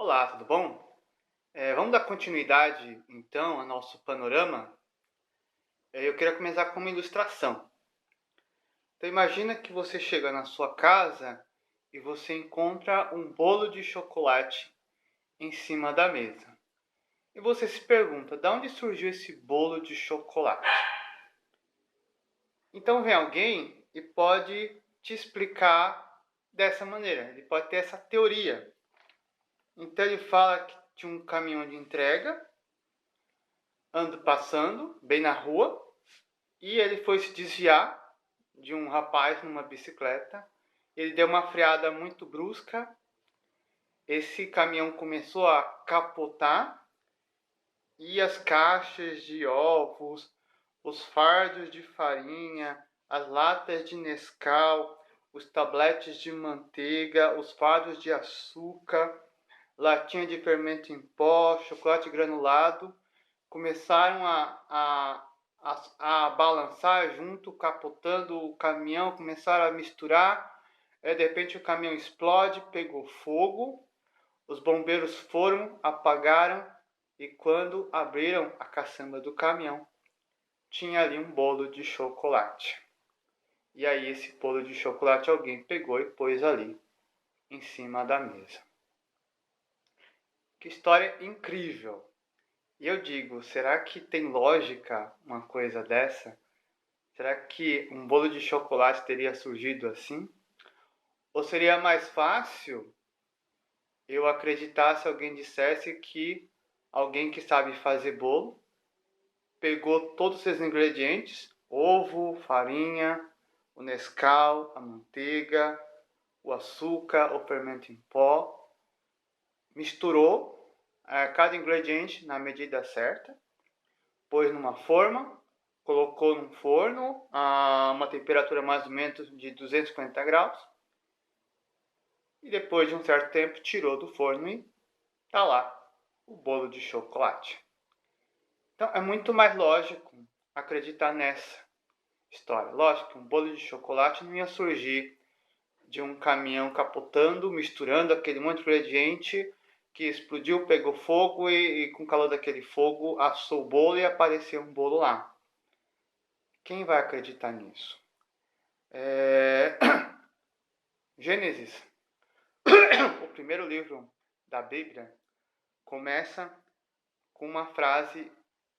Olá, tudo bom? Vamos dar continuidade, então, ao nosso panorama? Eu queria começar com uma ilustração. Então, imagina que você chega na sua casa e você encontra um bolo de chocolate em cima da mesa. E você se pergunta, de onde surgiu esse bolo de chocolate? Então, vem alguém e pode te explicar dessa maneira. Ele pode ter essa teoria. Então, ele fala que tinha um caminhão de entrega ando passando bem na rua e ele foi se desviar de um rapaz numa bicicleta. Ele deu uma freada muito brusca. Esse caminhão começou a capotar e as caixas de ovos, os fardos de farinha, as latas de Nescau, os tabletes de manteiga, os fardos de açúcar, latinha de fermento em pó, chocolate granulado começaram a balançar junto, capotando o caminhão, começaram a misturar. De repente o caminhão explode, pegou fogo, os bombeiros foram, apagaram e quando abriram a caçamba do caminhão, tinha ali um bolo de chocolate. E aí esse bolo de chocolate alguém pegou e pôs ali em cima da mesa. Que história incrível! E eu digo, será que tem lógica uma coisa dessa? Será que um bolo de chocolate teria surgido assim? Ou seria mais fácil eu acreditar se alguém dissesse que alguém que sabe fazer bolo pegou todos esses ingredientes, ovo, farinha, o Nescau, a manteiga, o açúcar, o fermento em pó, misturou cada ingrediente na medida certa, pôs numa forma, colocou num forno a uma temperatura mais ou menos de 250 graus e depois de um certo tempo tirou do forno e tá lá o bolo de chocolate. Então é muito mais lógico acreditar nessa história. Lógico que um bolo de chocolate não ia surgir de um caminhão capotando, misturando aquele monte de ingrediente que explodiu, pegou fogo e com o calor daquele fogo assou o bolo e apareceu um bolo lá. Quem vai acreditar nisso? Gênesis, o primeiro livro da Bíblia, começa com uma frase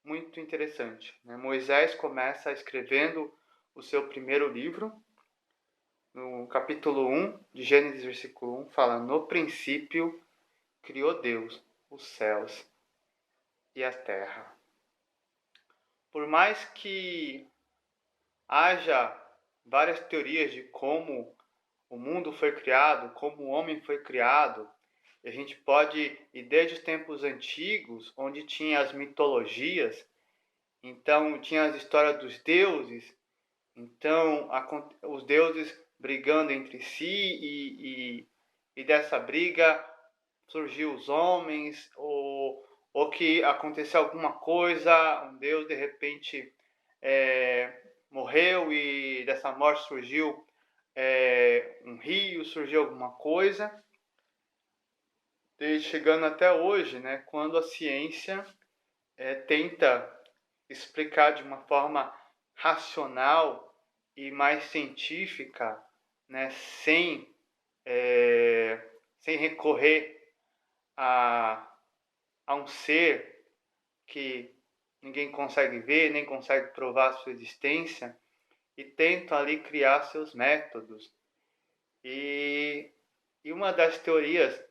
muito interessante. Moisés começa escrevendo o seu primeiro livro, no capítulo 1 de Gênesis, versículo 1, fala: no princípio criou Deus os céus e a terra. Por mais que haja várias teorias de como o mundo foi criado, como o homem foi criado, a gente pode ir desde os tempos antigos, onde tinha as mitologias, então tinha as histórias dos deuses, então os deuses brigando entre si e dessa briga surgiu os homens, ou que aconteceu alguma coisa, um deus de repente morreu e dessa morte surgiu um rio, surgiu alguma coisa. E chegando até hoje, quando a ciência tenta explicar de uma forma racional e mais científica, sem recorrer a um ser que ninguém consegue ver, nem consegue provar a sua existência, e tentam ali criar seus métodos. E uma das teorias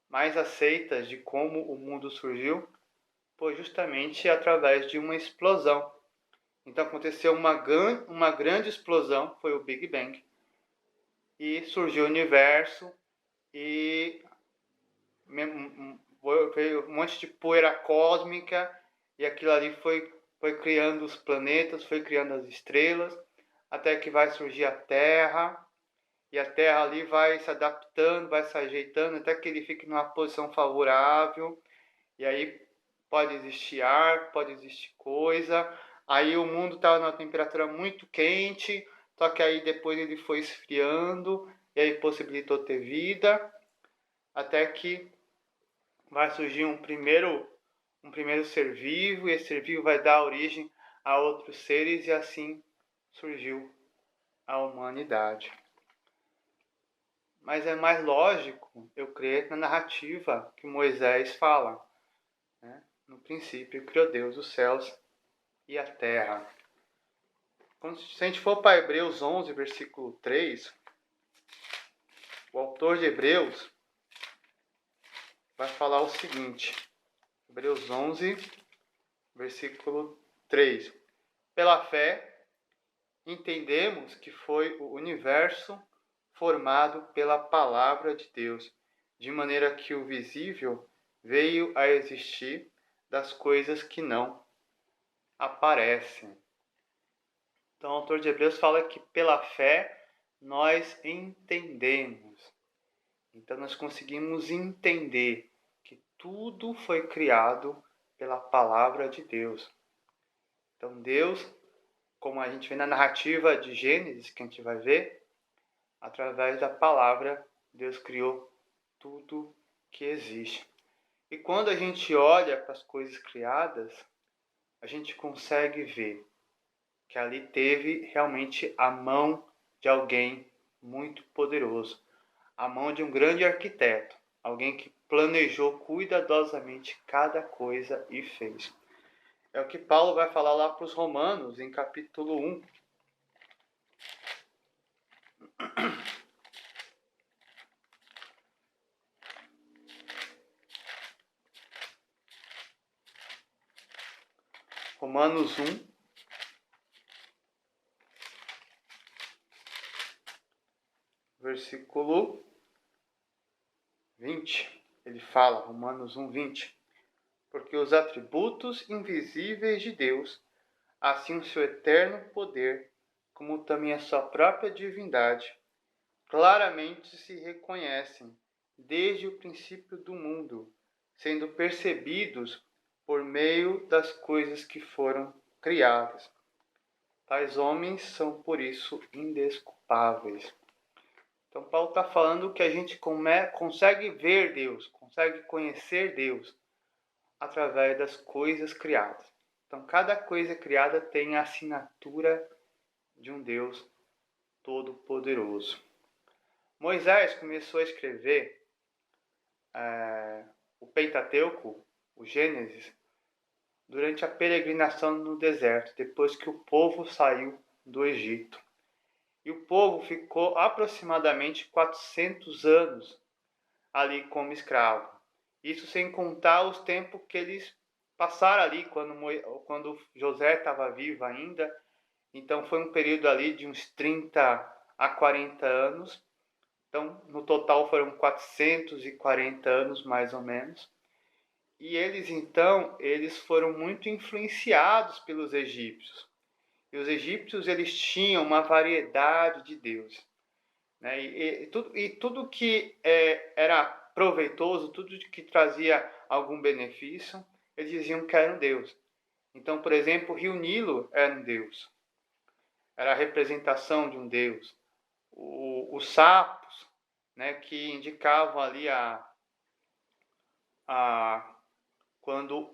mais aceitas de como o mundo surgiu foi justamente através de uma explosão. Então aconteceu uma grande explosão, foi o Big Bang, e surgiu o universo e veio um monte de poeira cósmica e aquilo ali foi criando os planetas, foi criando as estrelas, até que vai surgir a Terra, e a Terra ali vai se adaptando, vai se ajeitando, até que ele fique numa posição favorável, e aí pode existir ar, pode existir coisa. Aí o mundo estava numa temperatura muito quente, só que aí depois ele foi esfriando, e aí possibilitou ter vida, até que vai surgir um primeiro ser vivo, e esse ser vivo vai dar origem a outros seres, e assim surgiu a humanidade. Mas é mais lógico eu crer na narrativa que Moisés fala, né? No princípio criou Deus os céus e a terra. Se a gente for para Hebreus 11, versículo 3, o autor de Hebreus vai falar o seguinte. Hebreus 11, versículo 3. Pela fé, entendemos que foi o universo formado pela palavra de Deus, de maneira que o visível veio a existir das coisas que não aparecem. Então, o autor de Hebreus fala que pela fé nós entendemos. Então, nós conseguimos entender que tudo foi criado pela palavra de Deus. Então, Deus, como a gente vê na narrativa de Gênesis, que a gente vai ver, através da palavra, Deus criou tudo que existe. E quando a gente olha para as coisas criadas, a gente consegue ver que ali teve realmente a mão de alguém muito poderoso, a mão de um grande arquiteto, alguém que planejou cuidadosamente cada coisa e fez. É o que Paulo vai falar lá para os Romanos, em capítulo 1. Romanos 1, versículo 20. Ele fala, Romanos 1, 20. Porque os atributos invisíveis de Deus, assim o seu eterno poder, como também a sua própria divindade, claramente se reconhecem desde o princípio do mundo, sendo percebidos por meio das coisas que foram criadas. Tais homens são, por isso, indesculpáveis. Então, Paulo está falando que a gente consegue ver Deus, consegue conhecer Deus através das coisas criadas. Então, cada coisa criada tem a assinatura de um Deus Todo-Poderoso. Moisés começou a escrever o Pentateuco, o Gênesis, durante a peregrinação no deserto, depois que o povo saiu do Egito. E o povo ficou aproximadamente 400 anos ali como escravo. Isso sem contar os tempos que eles passaram ali quando José estava vivo ainda. Então foi um período ali de uns 30 a 40 anos. Então, no total foram 440 anos, mais ou menos. E eles foram muito influenciados pelos egípcios. E os egípcios, eles tinham uma variedade de deuses, né? E tudo que era proveitoso, tudo que trazia algum benefício, eles diziam que era um deus. Então, por exemplo, o rio Nilo era um deus. Era a representação de um deus. Os sapos, né, que indicavam ali quando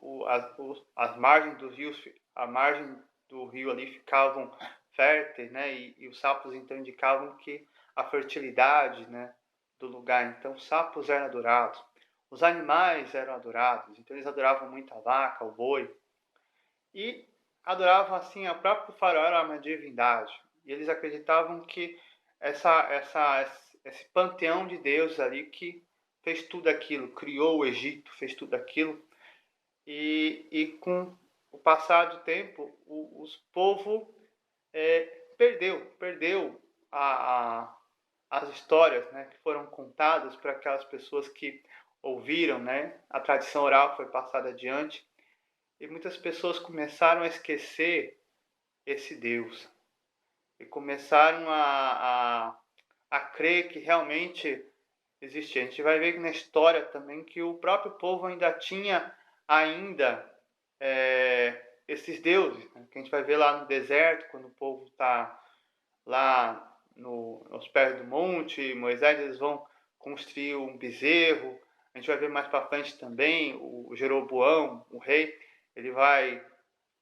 as margens dos rios, a margem do rio ali ficavam férteis, né, e os sapos então indicavam que a fertilidade, né, do lugar. Então, os sapos eram adorados, os animais eram adorados. Então, eles adoravam muito a vaca, o boi, e adoravam assim a própria faraó era uma divindade. E eles acreditavam que esse panteão de deuses ali que fez tudo aquilo, criou o Egito, fez tudo aquilo. E com o passar do tempo, os povos perdeu as histórias, né, que foram contadas para aquelas pessoas que ouviram, né? A tradição oral foi passada adiante. E muitas pessoas começaram a esquecer esse Deus. E começaram a crer que realmente existia. A gente vai ver na história também que o próprio povo ainda tinha esses deuses, né? Que a gente vai ver lá no deserto, quando o povo está lá aos pés do monte, Moisés, eles vão construir um bezerro, A gente vai ver mais para frente também o Jeroboão, o rei, ele vai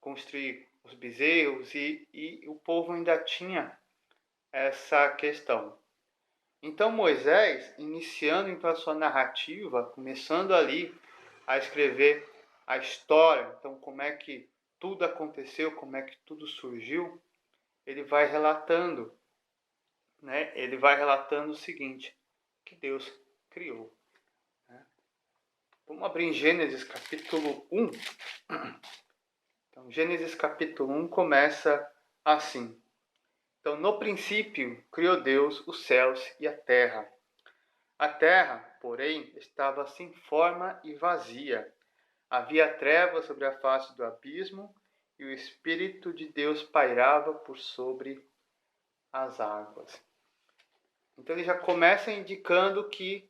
construir os bezerros e o povo ainda tinha essa questão. Então Moisés, iniciando então a sua narrativa, começando ali a escrever a história, então como é que tudo aconteceu, como é que tudo surgiu, ele vai relatando, né? Ele vai relatando o seguinte, que Deus criou. Né? Vamos abrir em Gênesis capítulo 1. Então, Gênesis capítulo 1 começa assim. Então, no princípio, criou Deus os céus e a terra. A terra, porém, estava sem forma e vazia. Havia trevas sobre a face do abismo, e o Espírito de Deus pairava por sobre as águas. Então ele já começa indicando que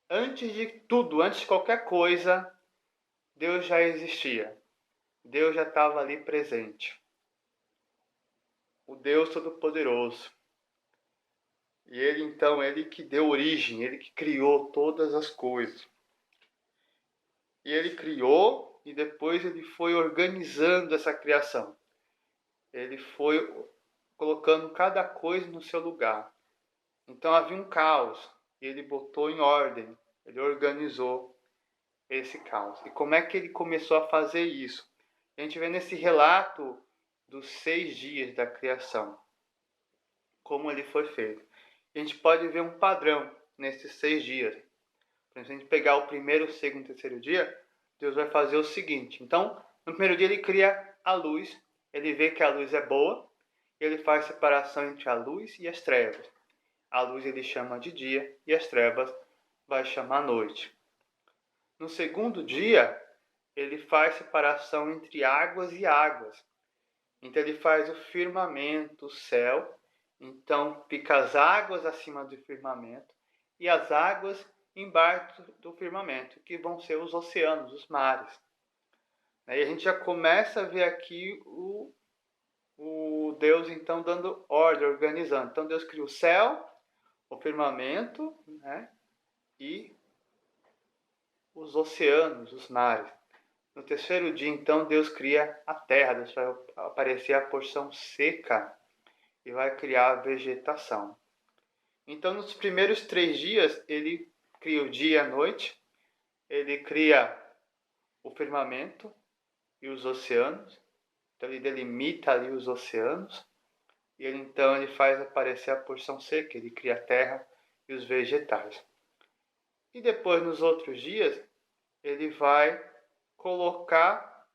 antes de tudo, antes de qualquer coisa, Deus já existia. Deus já estava ali presente. O Deus Todo-Poderoso. E ele então, ele que deu origem, ele que criou todas as coisas. E ele criou e depois ele foi organizando essa criação. Ele foi colocando cada coisa no seu lugar. Então havia um caos e ele botou em ordem, ele organizou esse caos. E como é que ele começou a fazer isso? A gente vê nesse relato dos 6 dias da criação, como ele foi feito. A gente pode ver um padrão nesses 6 dias. Por exemplo, se a gente pegar o primeiro, o segundo e o terceiro dia, Deus vai fazer o seguinte. Então, no primeiro dia ele cria a luz, ele vê que a luz é boa, e ele faz separação entre a luz e as trevas. A luz ele chama de dia e as trevas vai chamar noite. No segundo dia, ele faz separação entre águas e águas. Então ele faz o firmamento, o céu. Então fica as águas acima do firmamento e as águas embaixo do firmamento, que vão ser os oceanos, os mares. E a gente já começa a ver aqui o Deus então dando ordem, organizando. Então Deus cria o céu, o firmamento, né? E os oceanos, os mares. No terceiro dia, então, Deus cria a terra. Deus vai aparecer a porção seca e vai criar a vegetação. Então, nos primeiros 3 dias, ele cria o dia e a noite. Ele cria o firmamento e os oceanos. Então, ele delimita ali os oceanos. E então, ele faz aparecer a porção seca. Ele cria a terra e os vegetais. E depois, nos outros dias, ele vai colocar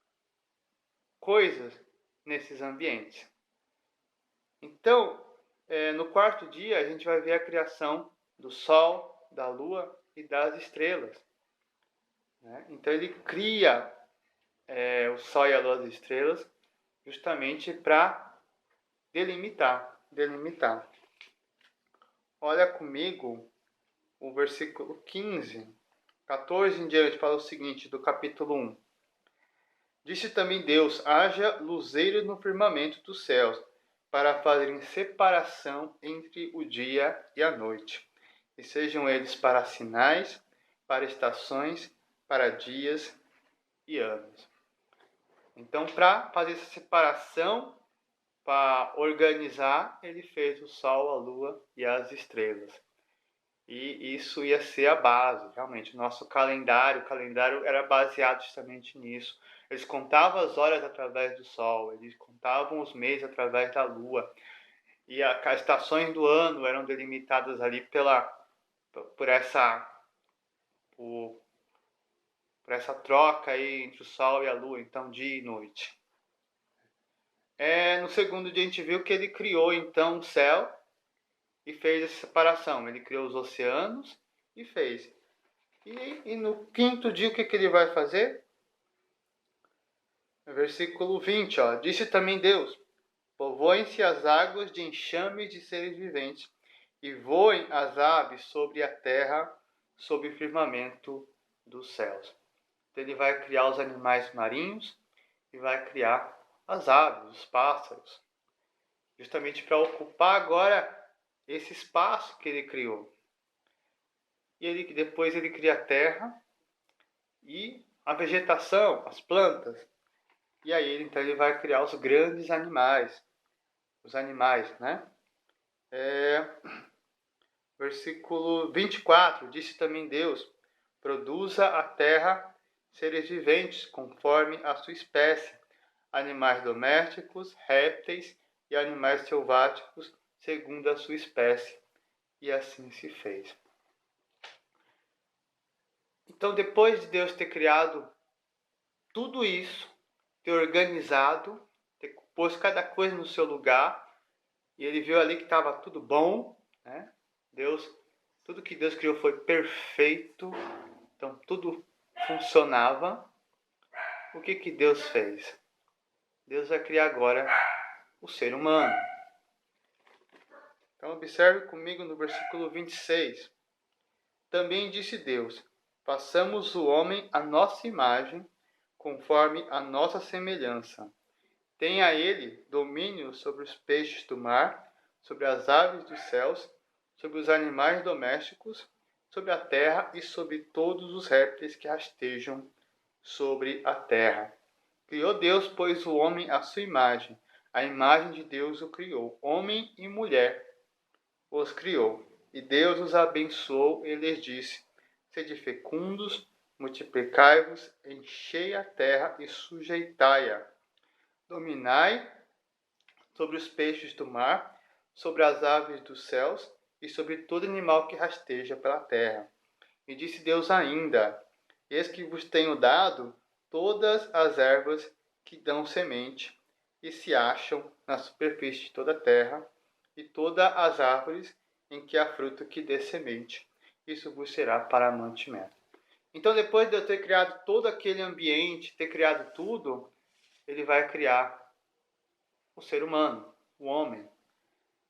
coisas nesses ambientes. Então, no quarto dia, a gente vai ver a criação do Sol, da Lua e das estrelas. Né? Então, ele cria o Sol e a Lua das estrelas justamente para delimitar. Olha comigo o versículo 15, 14 em diante, fala o seguinte, do capítulo 1. Disse também Deus, haja luzeiros no firmamento dos céus, para fazerem separação entre o dia e a noite, e sejam eles para sinais, para estações, para dias e anos. Então, para fazer essa separação, para organizar, ele fez o sol, a lua e as estrelas. E isso ia ser a base, realmente. O nosso calendário, era baseado justamente nisso. Eles contavam as horas através do sol, eles contavam os meses através da lua. E as estações do ano eram delimitadas ali por essa troca aí entre o sol e a lua, então dia e noite. No segundo dia a gente viu que ele criou então o céu e fez essa separação. Ele criou os oceanos e fez. E no quinto dia o que ele vai fazer? No versículo 20, disse também Deus, povoem-se as águas de enxames de seres viventes, e voem as aves sobre a terra, sob o firmamento dos céus. Então ele vai criar os animais marinhos e vai criar as aves, os pássaros, justamente para ocupar agora esse espaço que ele criou. e depois ele cria a terra e a vegetação, as plantas. E aí então ele vai criar os grandes animais, né? Versículo 24, disse também Deus: produza a terra seres viventes conforme a sua espécie, animais domésticos, répteis e animais selváticos segundo a sua espécie. E assim se fez. Então, depois de Deus ter criado tudo isso, ter organizado, ter posto cada coisa no seu lugar, e ele viu ali que estava tudo bom, né? Tudo que Deus criou foi perfeito, então tudo funcionava. O que Deus fez? Deus vai criar agora o ser humano. Então observe comigo no versículo 26. Também disse Deus: façamos o homem à nossa imagem, conforme a nossa semelhança. Tenha ele domínio sobre os peixes do mar, sobre as aves dos céus, sobre os animais domésticos, sobre a terra e sobre todos os répteis que rastejam sobre a terra. Criou Deus, pois, o homem à sua imagem. A imagem de Deus o criou. Homem e mulher os criou. E Deus os abençoou e lhes disse: sede fecundos, multiplicai-vos, enchei a terra e sujeitai-a. Dominai sobre os peixes do mar, sobre as aves dos céus e sobre todo animal que rasteja pela terra. E disse Deus ainda: eis que vos tenho dado todas as ervas que dão semente e se acham na superfície de toda a terra, e todas as árvores em que há fruto que dê semente. Isso vos será para mantimento. Então, depois de eu ter criado todo aquele ambiente, ter criado tudo, ele vai criar o ser humano, o homem.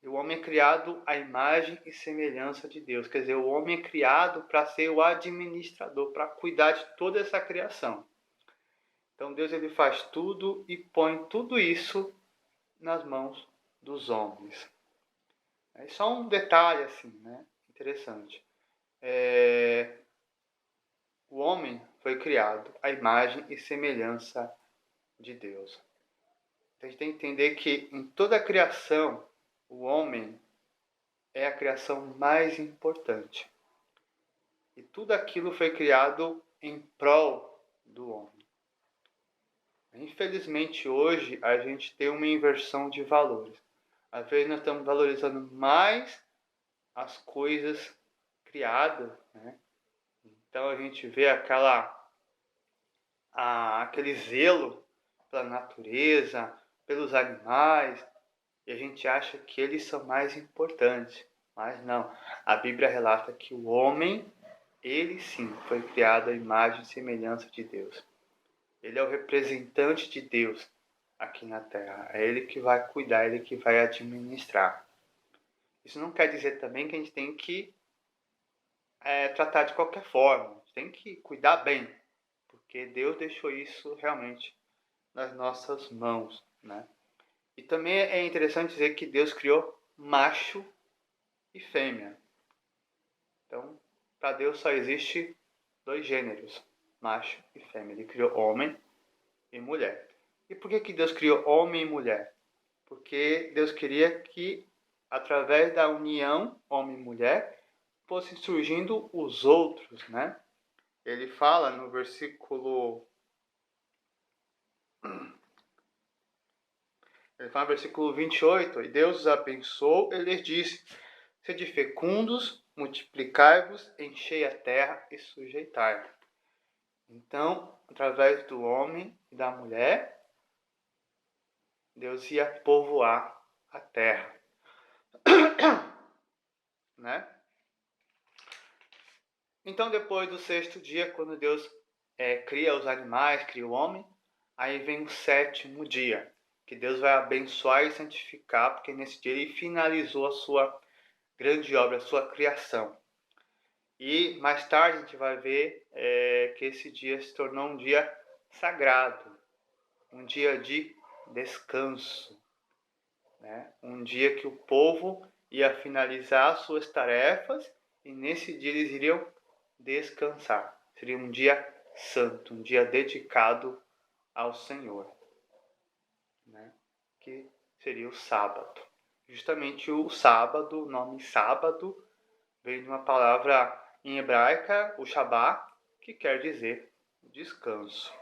E o homem é criado à imagem e semelhança de Deus. Quer dizer, o homem é criado para ser o administrador, para cuidar de toda essa criação. Então Deus ele faz tudo e põe tudo isso nas mãos dos homens. É só um detalhe assim, né? Interessante. O homem foi criado à imagem e semelhança de Deus. Então, a gente tem que entender que em toda a criação, o homem é a criação mais importante. E tudo aquilo foi criado em prol do homem. Infelizmente, hoje, a gente tem uma inversão de valores. Às vezes, nós estamos valorizando mais as coisas criadas, né? Então, a gente vê aquele zelo pela natureza, pelos animais, e a gente acha que eles são mais importantes. Mas não. A Bíblia relata que o homem, ele sim, foi criado à imagem e semelhança de Deus. Ele é o representante de Deus aqui na Terra. É ele que vai cuidar, ele que vai administrar. Isso não quer dizer também que a gente tem que tratar de qualquer forma. A gente tem que cuidar bem, porque Deus deixou isso realmente nas nossas mãos, né? E também é interessante dizer que Deus criou macho e fêmea. Então, para Deus só existe dois gêneros, macho e fêmea. Ele criou homem e mulher. E por que Deus criou homem e mulher? Porque Deus queria que, através da união homem e mulher, fossem surgindo os outros, né? Ele fala no versículo 28, e Deus os abençoou, ele lhes disse: sede fecundos, multiplicai-vos, enchei a terra e sujeitai. Então, através do homem e da mulher, Deus ia povoar a terra. Né? Então, depois do sexto dia, quando Deus cria os animais, cria o homem, aí vem o sétimo dia, que Deus vai abençoar e santificar, porque nesse dia ele finalizou a sua grande obra, a sua criação. E mais tarde a gente vai ver que esse dia se tornou um dia sagrado, um dia de descanso, né? Um dia que o povo ia finalizar suas tarefas e nesse dia eles iriam descansar. Seria um dia santo, um dia dedicado ao Senhor, né? Que seria o sábado. Justamente o sábado, o nome sábado, vem de uma palavra em hebraica, o Shabá, que quer dizer descanso.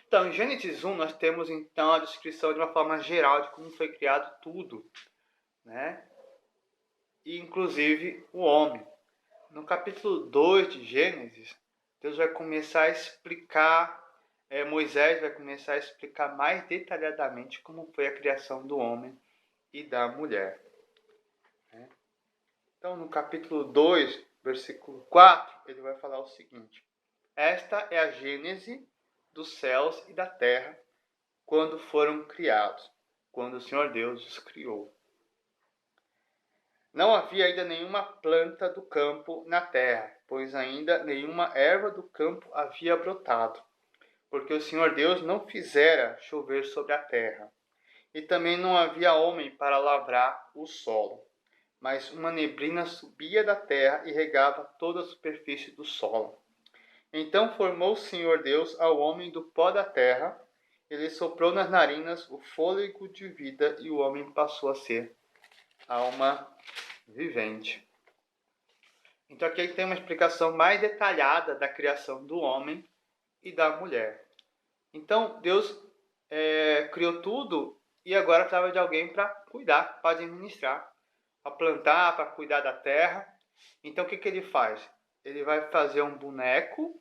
Então, em Gênesis 1, nós temos então a descrição de uma forma geral de como foi criado tudo, né? E inclusive o homem. No capítulo 2 de Gênesis, Deus vai começar a explicar, Moisés vai começar a explicar mais detalhadamente como foi a criação do homem e da mulher. Né? Então, no capítulo 2, versículo 4, ele vai falar o seguinte: esta é a gênese dos céus e da terra, quando foram criados, quando o Senhor Deus os criou. Não havia ainda nenhuma planta do campo na terra, pois ainda nenhuma erva do campo havia brotado, porque o Senhor Deus não fizera chover sobre a terra. E também não havia homem para lavrar o solo, mas uma neblina subia da terra e regava toda a superfície do solo. Então formou o Senhor Deus ao homem do pó da terra, ele soprou nas narinas o fôlego de vida e o homem passou a ser alma vivente. Então aqui tem uma explicação mais detalhada da criação do homem e da mulher. Então Deus criou tudo e agora precisava de alguém para cuidar, para administrar, para plantar, para cuidar da terra. Então o que ele faz? Ele vai fazer um boneco,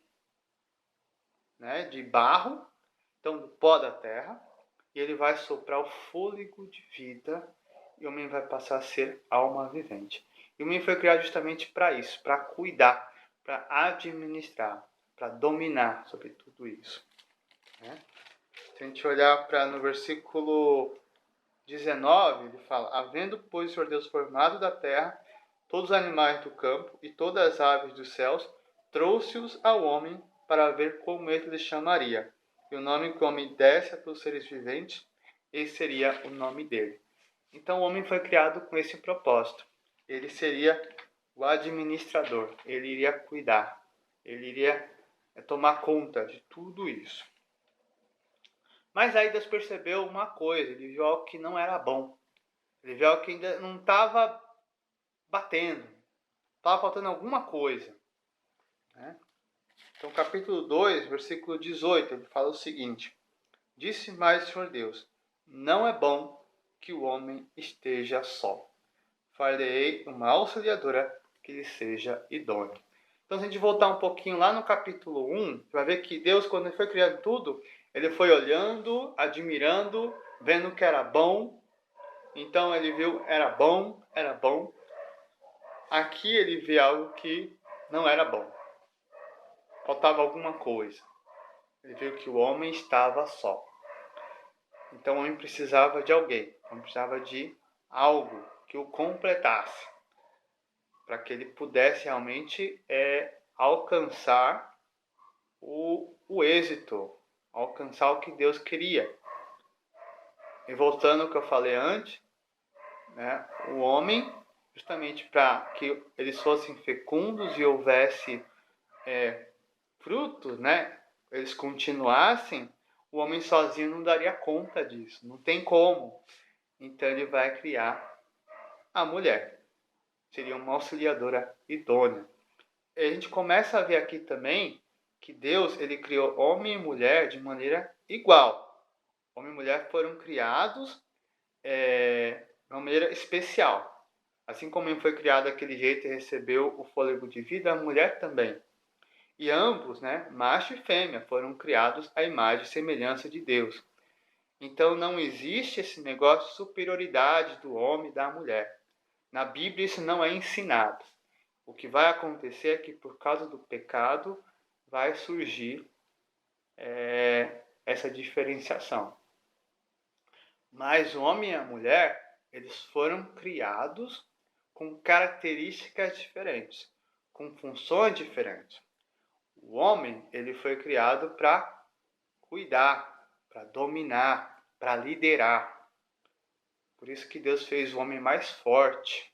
né, de barro, então do pó da terra, e ele vai soprar o fôlego de vida e o homem vai passar a ser alma vivente. E o homem foi criado justamente para isso, para cuidar, para administrar, para dominar sobre tudo isso. Né? Se a gente olhar no versículo 19, ele fala: havendo, pois, o Senhor Deus formado da terra todos os animais do campo e todas as aves dos céus, trouxe-os ao homem para ver como ele lhe chamaria. E o nome que o homem desse para os seres viventes, esse seria o nome dele. Então o homem foi criado com esse propósito. Ele seria o administrador, ele iria cuidar, ele iria tomar conta de tudo isso. Mas aí Deus percebeu uma coisa, ele viu algo que não era bom. Ele viu algo que ainda não estava batendo, estava faltando alguma coisa. Né? Então, capítulo 2, versículo 18, ele fala o seguinte: disse mais o Senhor Deus: não é bom que o homem esteja só. Farei uma auxiliadora que lhe seja idônea. Então, se a gente voltar um pouquinho lá no capítulo 1, vai ver que Deus, quando ele foi criando tudo, ele foi olhando, admirando, vendo que era bom. Então, ele viu, era bom, era bom. Aqui ele vê algo que não era bom. Faltava alguma coisa. Ele viu que o homem estava só. Então o homem precisava de alguém. O homem precisava de algo que o completasse. Para que ele pudesse realmente alcançar o êxito. Alcançar o que Deus queria. E voltando ao que eu falei antes, né, o homem, justamente para que eles fossem fecundos e houvesse frutos, né, eles continuassem, o homem sozinho não daria conta disso, não tem como. Então ele vai criar a mulher, seria uma auxiliadora idônea. E a gente começa a ver aqui também que Deus ele criou homem e mulher de maneira igual. Homem e mulher foram criados de uma maneira especial. Assim como ele foi criado daquele jeito e recebeu o fôlego de vida, a mulher também. E ambos, né, macho e fêmea, foram criados à imagem e semelhança de Deus. Então não existe esse negócio de superioridade do homem e da mulher. Na Bíblia isso não é ensinado. O que vai acontecer é que por causa do pecado vai surgir essa diferenciação. Mas o homem e a mulher, eles foram criados com características diferentes, com funções diferentes. O homem, ele foi criado para cuidar, para dominar, para liderar. Por isso que Deus fez o homem mais forte.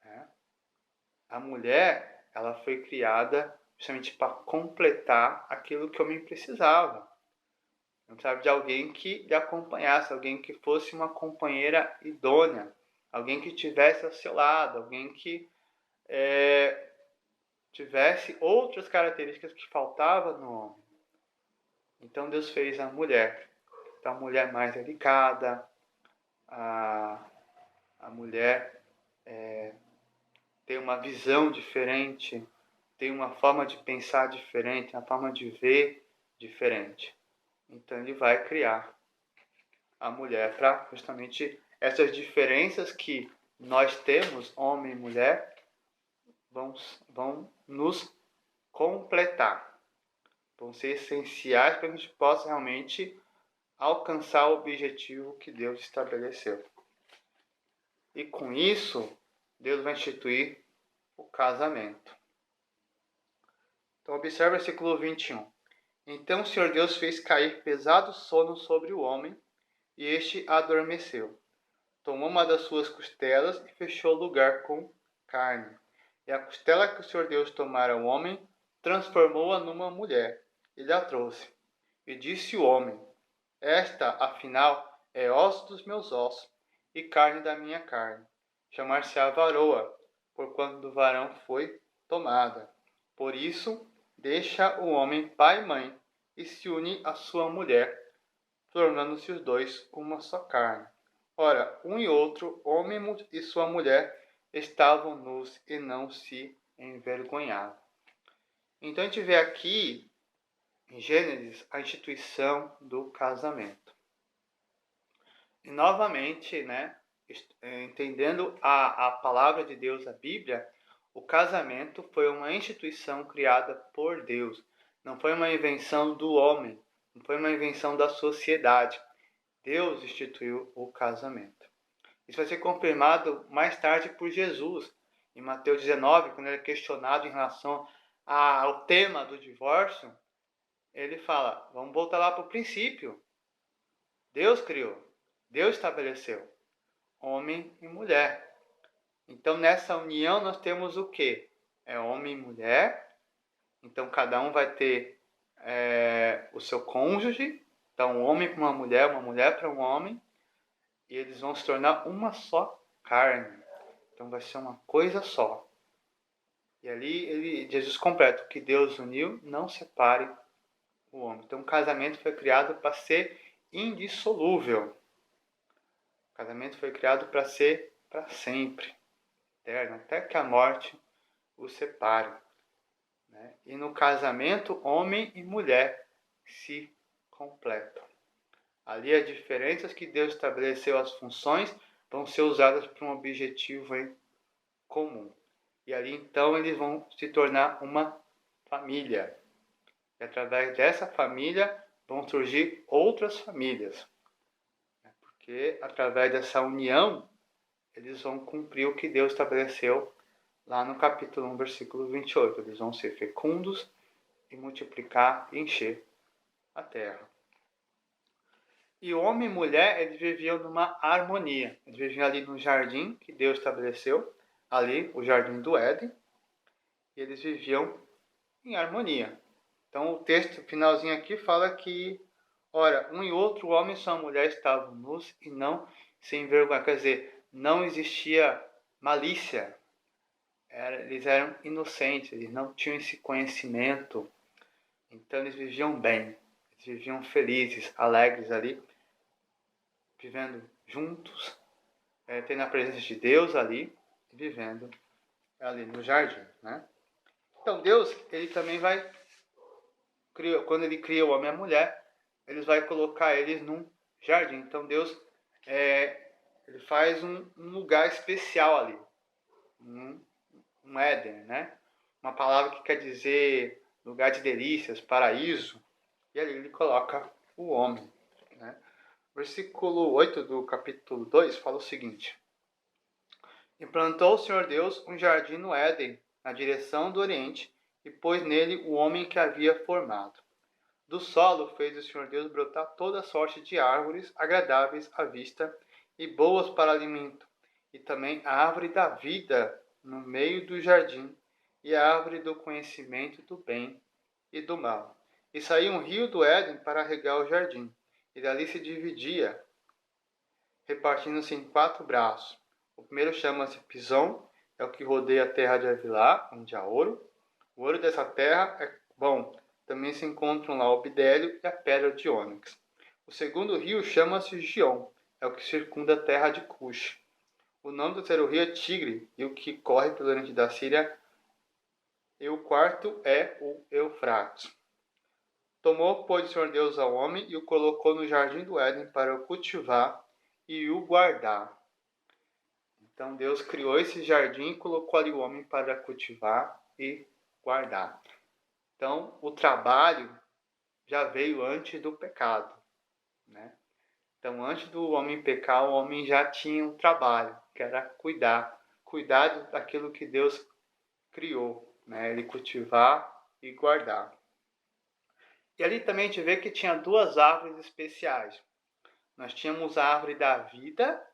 Né? A mulher, ela foi criada justamente para completar aquilo que o homem precisava. Não precisava de alguém que lhe acompanhasse, alguém que fosse uma companheira idônea, alguém que estivesse ao seu lado, alguém que tivesse outras características que faltavam no homem. Então Deus fez a mulher. Então a mulher mais delicada, a mulher tem uma visão diferente, tem uma forma de pensar diferente, uma forma de ver diferente. Então ele vai criar a mulher para justamente essas diferenças que nós temos, homem e mulher, vão nos completar, vão ser essenciais para que a gente possa realmente alcançar o objetivo que Deus estabeleceu. E com isso, Deus vai instituir o casamento. Então observe o versículo 21. Então o Senhor Deus fez cair pesado sono sobre o homem, e este adormeceu. Tomou uma das suas costelas e fechou o lugar com carne. E a costela que o Senhor Deus tomara ao homem, transformou-a numa mulher, e lhe a trouxe. E disse o homem: Esta, afinal, é osso dos meus ossos, e carne da minha carne. Chamar-se-á varoa, porquanto do varão foi tomada. Por isso, deixa o homem pai e mãe, e se une à sua mulher, tornando-se os dois uma só carne. Ora, um e outro, homem e sua mulher, estavam nus e não se envergonhavam. Então a gente vê aqui, em Gênesis, a instituição do casamento. E novamente, entendendo a palavra de Deus, a Bíblia, o casamento foi uma instituição criada por Deus. Não foi uma invenção do homem, não foi uma invenção da sociedade. Deus instituiu o casamento. Isso vai ser confirmado mais tarde por Jesus. Em Mateus 19, quando ele é questionado em relação ao tema do divórcio, ele fala, vamos voltar lá para o princípio. Deus criou, Deus estabeleceu homem e mulher. Então nessa união nós temos o quê? É homem e mulher. Então cada um vai ter o seu cônjuge. Então um homem para uma mulher para um homem. E eles vão se tornar uma só carne. Então vai ser uma coisa só. E ali Jesus completa: o que Deus uniu, não separe o homem. Então o casamento foi criado para ser indissolúvel. O casamento foi criado para ser para sempre, eterno, até que a morte os separe. E no casamento, homem e mulher se completam. Ali as diferenças que Deus estabeleceu, as funções, vão ser usadas para um objetivo comum. E ali então eles vão se tornar uma família. E através dessa família vão surgir outras famílias. Porque através dessa união eles vão cumprir o que Deus estabeleceu lá no capítulo 1, versículo 28. Eles vão ser fecundos e multiplicar e encher a terra. E o homem e mulher, eles viviam numa harmonia. Eles viviam ali no jardim que Deus estabeleceu, ali o jardim do Éden, e eles viviam em harmonia. Então o texto finalzinho aqui fala que, ora, um e outro, o homem e sua mulher, estavam nus e não se envergonhavam. Quer dizer, não existia malícia. Eles eram inocentes, eles não tinham esse conhecimento. Então eles viviam bem, eles viviam felizes, alegres ali, vivendo juntos, tendo a presença de Deus ali, vivendo ali no jardim, Então Deus, ele também vai, quando ele cria o homem e a mulher, ele vai colocar eles num jardim. Então Deus, ele faz um lugar especial ali, um Éden, Uma palavra que quer dizer lugar de delícias, paraíso, e ali ele coloca o homem, Versículo 8 do capítulo 2 fala o seguinte: E plantou o Senhor Deus um jardim no Éden, na direção do Oriente, e pôs nele o homem que havia formado. Do solo fez o Senhor Deus brotar toda sorte de árvores agradáveis à vista e boas para alimento, e também a árvore da vida, no meio do jardim e a árvore do conhecimento do bem e do mal. E saía um rio do Éden para regar o jardim, e dali se dividia, repartindo-se em 4 braços. O primeiro chama-se Pison, é o que rodeia a terra de Havilá, onde há ouro. O ouro dessa terra é bom. Também se encontram lá o bidélio e a pedra de ônix. O segundo rio chama-se Gion, é o que circunda a terra de Cush. O nome do terceiro rio é Tigre, e o que corre pelo oriente da Síria. E o quarto é o Eufrates. Tomou, pois, o Senhor Deus ao homem e o colocou no jardim do Éden para o cultivar e o guardar. Então Deus criou esse jardim e colocou ali o homem para cultivar e guardar. Então o trabalho já veio antes do pecado, né? Então antes do homem pecar, o homem já tinha um trabalho, que era cuidar daquilo que Deus criou, né? Ele cultivar e guardar. E ali também a gente vê que tinha 2 árvores especiais. Nós tínhamos a árvore da vida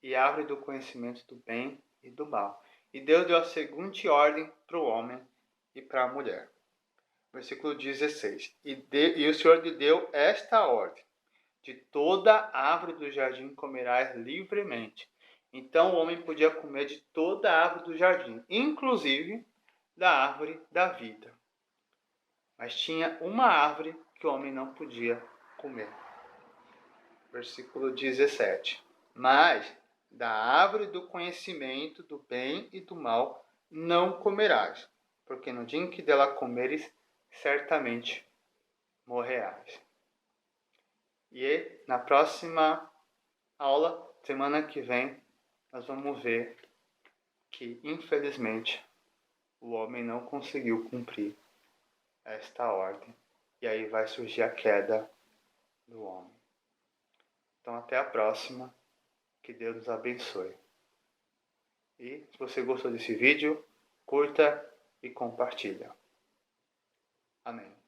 e a árvore do conhecimento do bem e do mal. E Deus deu a seguinte ordem para o homem e para a mulher. Versículo 16. E o Senhor lhe deu esta ordem: de toda árvore do jardim comerás livremente. Então o homem podia comer de toda a árvore do jardim, inclusive da árvore da vida. Mas tinha uma árvore que o homem não podia comer. Versículo 17. Mas da árvore do conhecimento do bem e do mal não comerás, porque no dia em que dela comeres, certamente morrerás. E na próxima aula, semana que vem, nós vamos ver que, infelizmente, o homem não conseguiu cumprir esta ordem. E aí vai surgir a queda do homem. Então, até a próxima. Que Deus nos abençoe. E se você gostou desse vídeo, curta e compartilha. Amém.